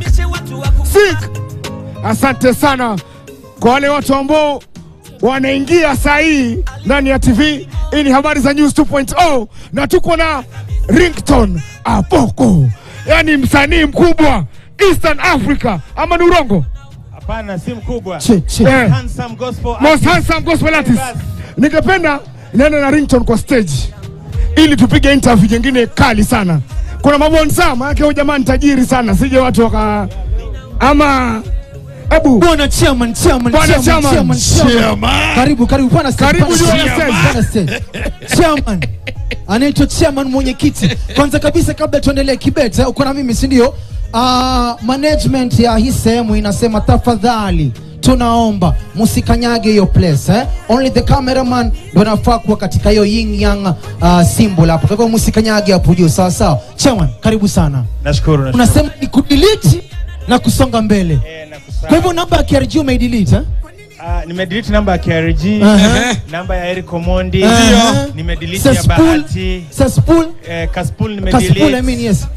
Sick. Asante sana kwa wale watu ambao wanaingia sahi ndani ya TV. Hii ni habari za News 2.0 na tuko na Ringtone Apoko. Yani msanii mkubwa Eastern Africa. Ama ni urongo? Hapana, si mkubwa. Handsome gospel artist. Most handsome gospel artist. Ningependa nenda na Ringtone kwa stage ili tupige interview nyingine kali sana. Kuna mabonsa maana huyo jamaa tajiri sana. Sije watu waka ama Ebu bwana chairman. Karibu bwana stage. Chairman. Anaitwa chairman mwenyekiti. Kwanza kabisa kabla tuendelee kibete uko na mimi si ndio? Management ya hii sehemu inasema tafadhali tunaomba musikanyage hiyo place Only the cameraman ndo anafaa kuwa katika hiyo yin yang symbol hapo. Kwa hivyo musikanyage hapo juu sawa sawa. Chairman, karibu sana. Nashukuru. Unasema ni kudelete na kusonga mbele. Kwa hivyo namba ya KRG umedelete nimedelete namba ya KRG, namba ya Eric Omondi, nimedelete ya Bahati. Kaspul nimedelete. Kaspul, I mean yes.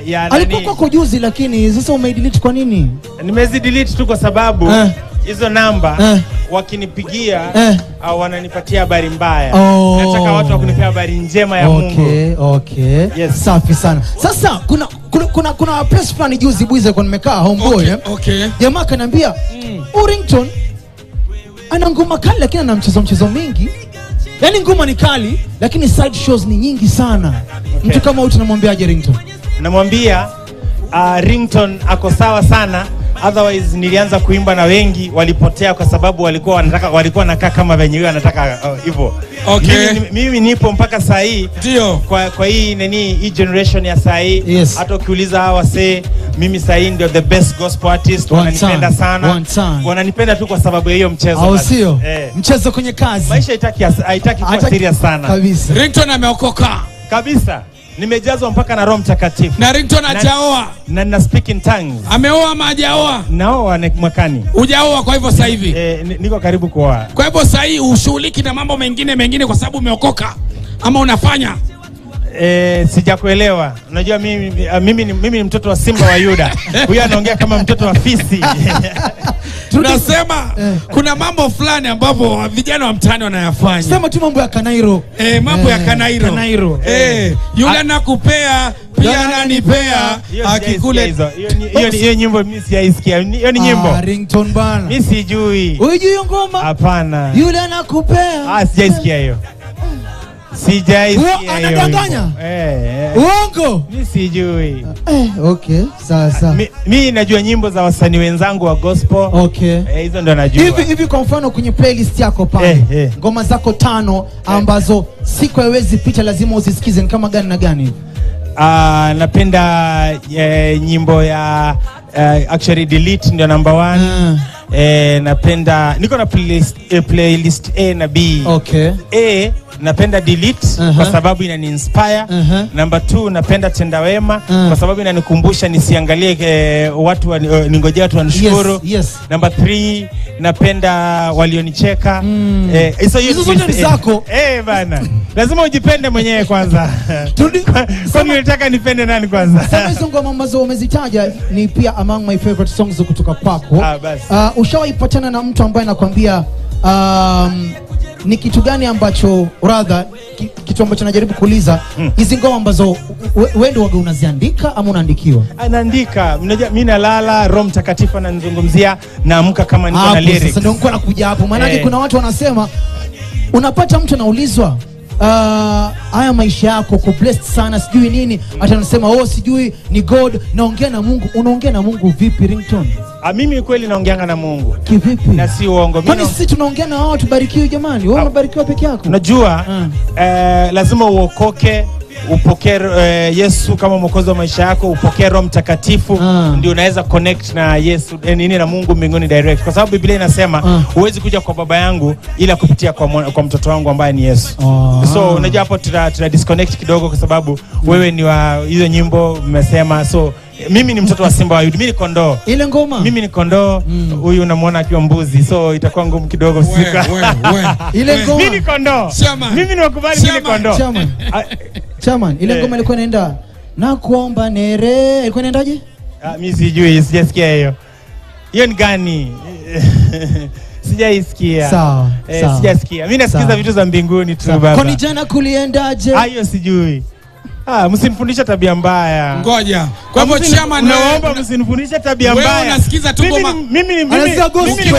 Ya nani? Alikuwa kwa juzi lakini sasa umedelete kwa nini? Nimezidelete tu kwa sababu hizo namba wakinipigia au wananipatia habari mbaya. Nataka watu wakunipea habari njema ya Mungu. Okay. Yes. Safi sana. Sasa kuna press fan juzi buize kwa nimekaa homeboy. Jamaa kananiambia Ringtone ana ngoma kali lakini ana mchezo mingi. Yaani ngoma ni kali lakini side shows ni nyingi sana. Mtu kama huyu tunamwambiaje Ringtone? Namwambia Ringtone ako sawa sana. Otherwise nilianza kuimba na wengi walipotea kwa sababu walikuwa nakaa kama venye yeye anataka hivyo. Mimi nipo mpaka saa hii. Ndio. Kwa hii hii generation ya saa hii. Hata ukiuliza hawa mimi saa hii ndio the best gospel artist. Wananipenda sana. Wananipenda tu kwa sababu ya hiyo mchezo. Au sio? Mchezo kwenye kazi. Maisha haitaki kuwa serious sana. Kabisa. Ringtone ameokoka. Kabisa. Nimejazwa mpaka na Roho Mtakatifu. Na Ringtone hajaoa. Na speak in tongues. Ameoa ama hajaoa? Naoa mwakani. Hujaoa kwa hivyo sasa hivi? Niko karibu kuoa. Kwa hivyo sasa hii ushughuliki na mambo mengine kwa sababu umeokoka ama unafanya? Sijakuelewa. Unajua mimi ni mtoto wa Simba wa Yuda. Huyu anaongea kama mtoto wa fisi. Tunasema kuna mambo fulani ambapo vijana wa mtaani wanayafanya. Sema tu mambo ya Kanairo. Mambo ya Kanairo. Yule anakupea pia ananipea akikule. Hiyo nyimbo mimi sijaisikia. Hiyo ni nyimbo. Ringtone bana. Mimi sijui. Unajui hiyo ngoma? Hapana. Yule anakupea. Sijaisikia hiyo. Sijaisikia. Anadanganya? Uongo? Mimi sijui. Okay, sawa. Mimi najua nyimbo za wasanii wenzangu wa gospel. Hizo ndo najua. Hivi kwa mfano kwenye playlist yako pale, ngoma zako 5 ambazo siku haiwezi pita lazima uzisikize, ni kama gani na gani hivi? Napenda nyimbo ya actually delete ndio number 1. Napenda niko na playlist A na B. A napenda delete kwa sababu inani-inspire. Number 2 napenda tenda wema kwa sababu inanikumbusha nisiangalie watu ningoje watu wanishukuru. Number 3 napenda walionicheka. Hizo zote ni zako. Bana. Lazima ujipende mwenyewe kwanza. Kwa nini unataka nipende nani kwanza? Sasa hizo ngoma ambazo umezitaja ni pia among my favorite songs kutoka kwako. Ushawaipatana na mtu ambaye anakuambia ni kitu gani ambacho kitu ambacho najaribu kuuliza hizi ngoma ambazo wewe ndio unaziandika ama unaandikiwa? Anaandika. Unajua mimi nalala Roho Mtakatifu ananizungumzia naamka kama niko na lyrics. Sasa ndio niko nakuja hapo. Maana kuna watu wanasema unapata mtu anaulizwa haya maisha yako ku blessed sana sijui nini, hata anasema sijui ni God, naongea na Mungu. Unaongea na Mungu vipi Ringtone? Mimi kweli naongeanga na Mungu. Kivipi? Na si uongo. Kwani sisi tunaongea na wao tubarikiwe jamani? Wewe unabarikiwa peke yako? Unajua lazima uokoke, upokee Yesu kama mwokozi wa maisha yako, upokee Roho Mtakatifu, ndio unaweza connect na Yesu na Mungu mbinguni direct. Kwa sababu Biblia inasema huwezi kuja kwa baba yangu ila kupitia kwa mtoto wangu ambaye ni Yesu. So unajua hapo tuna disconnect kidogo kwa sababu wewe ni wa hizo nyimbo umesema. So mimi ni mtoto wa Simba wa Yuda. Mimi ni kondoo. Ile ngoma. Mimi ni kondoo. Huyu unamwona akiwa mbuzi. So itakuwa ngumu kidogo sika. Ile ngoma. Mimi ni kondoo. Mimi ni wakubali mimi ni kondoo. Chairman, ile ngoma ilikuwa inaenda na kuomba nere. Ilikuwa inaendaje? Mimi sijui, sijasikia hiyo. Hiyo ni gani? Sijaisikia. Sawa. Sijasikia. Mimi nasikiza vitu za mbinguni tu baba. Kwani jana kuliendaje? Hiyo sijui. Msinifundishe tabia mbaya. Ngoja. Kwa hivyo chairman, naomba msinifundishe tabia mbaya. Wewe unasikiza tu ngoma. Mimi ni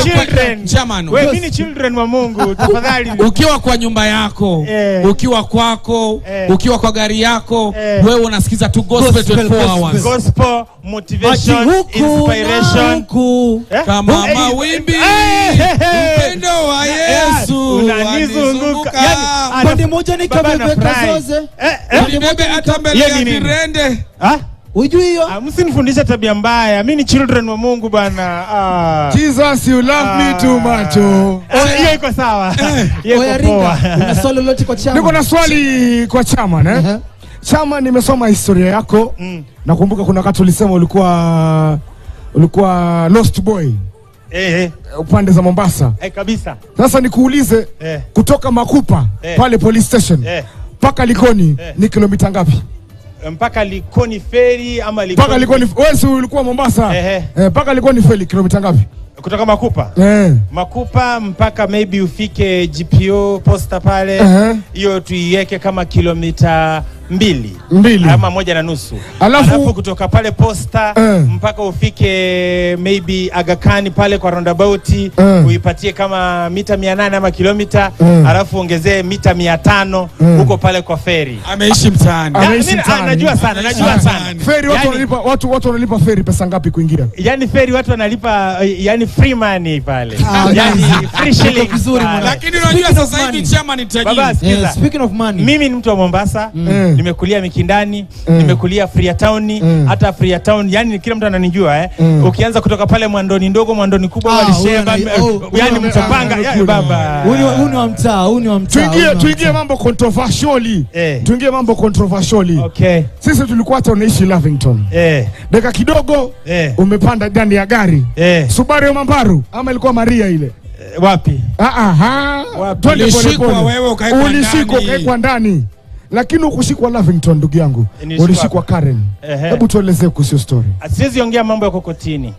children. Chairman. Wewe ni children wa Mungu. Tafadhali. Ukiwa kwa nyumba yako, ukiwa kwako, ukiwa kwa gari yako, wewe unasikiza tu gospel 24 hours. Gospel, motivation, inspiration. Kama mawimbi. Upendo wa Yesu unanizunguka. Pande moja ni kabebeka zoze. Bebe hata mbele ya kirende. Ujui hiyo? Msinifundishe tabia mbaya. Mimi ni children wa Mungu bwana. Jesus, you love me too much. Hiyo iko sawa. Hiyo iko poa. Una swali lolote kwa chama? Niko na swali kwa chama Chama, nimesoma historia yako. Nakumbuka kuna wakati ulisema ulikuwa lost boy. Upande za Mombasa. Kabisa. Sasa nikuulize, kutoka Makupa pale police station mpaka Likoni ni kilomita ngapi? Mpaka Likoni ferry ama Likoni? Mpaka Likoni, wewe ulikuwa Mombasa. Mpaka Likoni ferry kilomita ngapi? Kutoka Makupa? Makupa mpaka maybe ufike GPO posta pale. Hiyo tuiweke kama kilomita 2 ama 1.5. Alafu kutoka pale posta mpaka ufike maybe Aga Khan pale kwa roundabout uipatie kama mita 800 ama kilomita. Alafu ongezee mita 500 huko pale kwa ferry. Ameishi mtaani. Najua sana. Ferry watu wanalipa ferry pesa ngapi kuingia? Yani ferry watu wanalipa free money pale. Free shilling. Lakini unajua sasa hivi chama ni tajiri. Speaking of money. Mimi ni mtu wa Mombasa. Nimekulia Mikindani, nimekulia Freetown, hata Freetown yani kila mtu ananijua Ukianza kutoka pale Mwandoni ndogo, Mwandoni kubwa walisheba yani mtapanga baba. Huu ni wa mtaa. Tuingie mambo controversially. Okay. Sisi tulikuwa hata unaishi Lavington. Dakika kidogo umepanda ndani ya gari. Subaru ya Mambaru ama ilikuwa Maria ile? Wapi? Ulishikwa ndani. Lakini ukushikwa Lavington ndugu yangu. Ulishikwa Karen. Hebu tuelezee kuhusu story. Siwezi ongea mambo ya kokotini.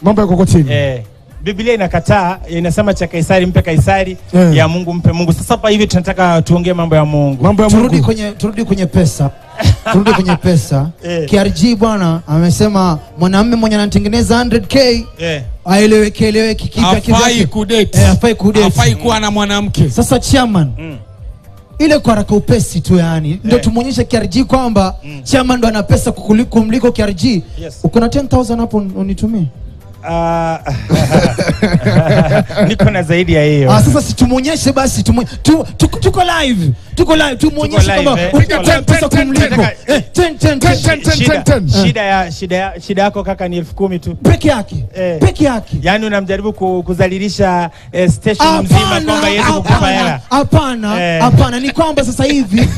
Biblia inakataa, inasema cha Kaisari mpe Kaisari, ya Mungu mpe Mungu. Sasa hapa hivi tunataka tuongee mambo ya Mungu. Turudi kwenye pesa. KRG bwana amesema mwanamume mwenye anatengeneza 100k aeleweke kipi hafai kudate. Hafai kuwa na mwanamke. Sasa chairman, ile kwa haraka upesi tu yani ndio tumuonyeshe KRG kwamba chairman ndo ana pesa kumliko KRG. Uko na 10,000 hapo unitumie? Niko na zaidi ya hiyo. Sasa situmuonyeshe basi tuko live tumuonyeshe kama unataka pesa kumliko. 10. Shida yako kaka ni 10,000 tu. Peke yake. Yani unamjaribu kuzalilisha station mzima kwamba yeye kukupa hela. Hapana, ni kwamba sasa hivi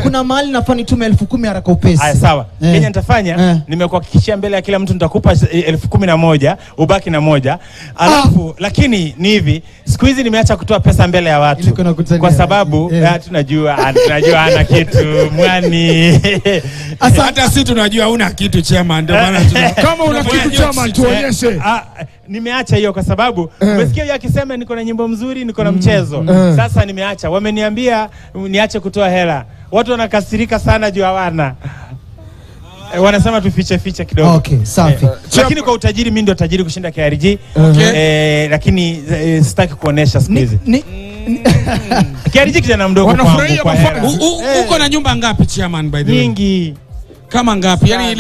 kuna mahali nafani tume 10,000 haraka upesi. Sawa. Kenya nitafanya, nimekuhakikishia mbele ya kila mtu nitakupa 11,000, ubaki na 1. Alafu lakini ni hivi, siku hizi nimeacha kutoa pesa mbele ya watu kwa sababu tunajua ana kitu mwani. Hata sisi tunajua una kitu chama, ndio maana kama una kitu chama tuonyeshe. Nimeacha hiyo kwa sababu umesikia yeye akisema niko na nyimbo mzuri, niko na mchezo. Sasa nimeacha. Wameniambia niache kutoa hela. Watu wanakasirika sana juu hawana. Wanasema tufiche kidogo. Okay, safi. Lakini kwa utajiri mimi ndio tajiri kushinda KRG. Lakini sitaki kuonesha siku hizi. KRG kijana mdogo wanafurahia uko na nyumba ngapi chairman by the way? Nyingi. Kama ngapi? Yani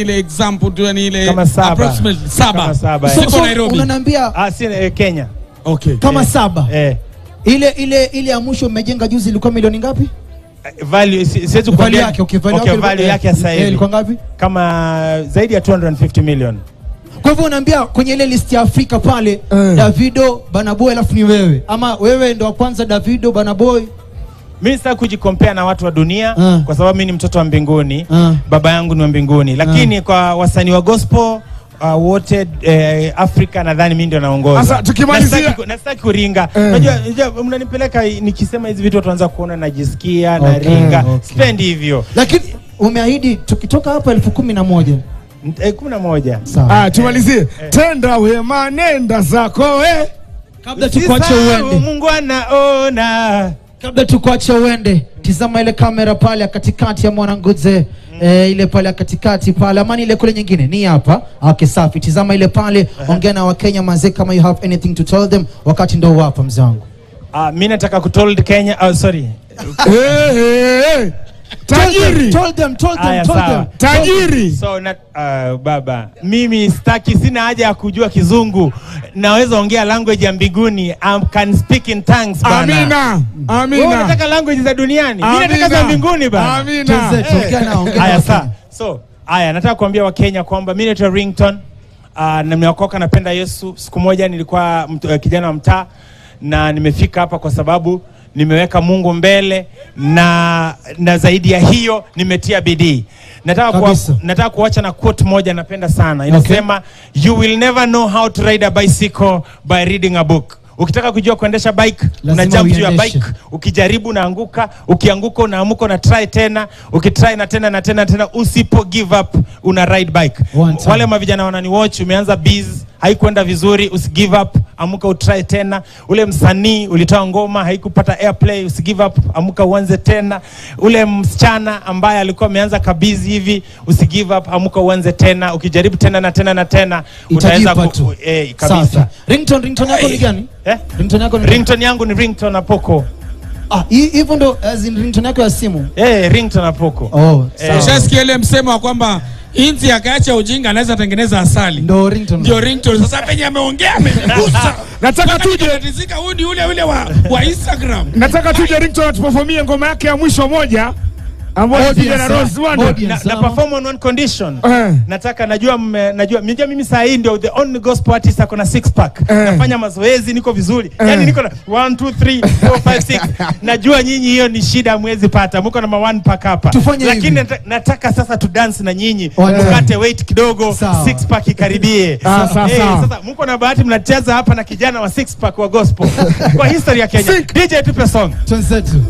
ile example tu, yani ile approximately 7. Siko Nairobi. Unaniambia si Kenya. Okay. Kama 7. Ile ya mwisho umejenga juzi ilikuwa milioni ngapi? Value siwezi kuambia. Value yake sasa hivi ilikuwa ngapi? Kama zaidi ya 250 million. Kwa hivyo unaambia kwenye ile list ya Afrika pale Davido, Burna Boy alafu ni wewe, ama wewe ndo wa kwanza Davido, Burna Boy? Mimi sitaki kujikompea na watu wa dunia kwa sababu mimi ni mtoto wa mbinguni. Baba yangu ni wa mbinguni. Lakini kwa wasanii wa gospel wote Afrika nadhani mimi ndio naongoza. Sasa tukimalizia nasitaki kuringa. Unajua mnanipeleka nikisema hizi vitu wataanza kuona najisikia na ringa. Spend hivyo. Lakini umeahidi tukitoka hapa 11,000 11. Sawa. Tumalizie. Tenda wema nenda zako we. Kabla tukuache uende. Mungu anaona. Kabla tukuache uende, tizama ile kamera pale katikati ya Mwananguze. Ile pale katikati pale, amani ile kule nyingine ni hapa. Okay, safi. Tizama ile pale, ongea na Wakenya manze, kama you have anything to tell them, wakati ndio hapa mzee wangu. Mimi nataka kutold Kenya, sorry. Tajiri. Told them. Tajiri. So baba, mimi sina haja ya kujua kizungu. Naweza ongea language ya mbinguni. I can speak in tongues bana. Amina. Wewe unataka language za duniani? Mimi nataka za mbinguni bana. Amina. Ongea Sawa. So, nataka kuambia Wakenya kwamba mimi naitwa Ringtone. Na nimeokoka, napenda Yesu. Siku moja nilikuwa kijana wa mtaa na nimefika hapa kwa sababu nimeweka Mungu mbele na zaidi ya hiyo nimetia bidii. Nataka kuacha na quote moja napenda sana. Inasema, you will never know how to ride a bicycle by reading a book. Ukitaka kujua kuendesha bike, una jump juu ya bike, ukijaribu unaanguka, ukianguka unaamuka na try tena, ukitry na tena, usipo give up una ride bike. Wale mavijana wanani watch, umeanza biz, haikuenda vizuri, usigive up, amuka utry tena. Ule msanii ulitoa ngoma haikupata airplay, usigive up, amuka uanze tena. Ule msichana ambaye alikuwa ameanza kabizi hivi, usigive up, amuka uanze tena. Ukijaribu tena na tena utaweza kabisa. Ringtone yako ni gani? Ringtone yangu ni Ringtone na Poco. Hivyo ndo as in ringtone yako ya simu? Ringtone na Poco. Ushasikia ile msemo wa kwamba inzi akaacha ujinga anaweza tengeneza asali. Ndio Ringtone. Sasa penye ameongea amegusa. Nataka tuje natizika ule wa Instagram. Nataka tuje Ringtone tuperformie ngoma yake ya mwisho moja ambayo tuje na Rose Wanda. Na perform on one condition. Nataka najua mimi saa hii ndio the only gospel artist akona 6 pack. Nafanya mazoezi, niko vizuri. Yaani niko na 1 2 3 4 5 6. Najua nyinyi hiyo ni shida, mwezi pata. Mko na 1 pack hapa. Lakini nataka sasa tu dance na nyinyi. Mkate weight kidogo, 6 pack ikaribie. Sasa mko na bahati mnacheza hapa na kijana wa 6 pack wa gospel. Kwa history ya Kenya. DJ tupe song. Tunzetu.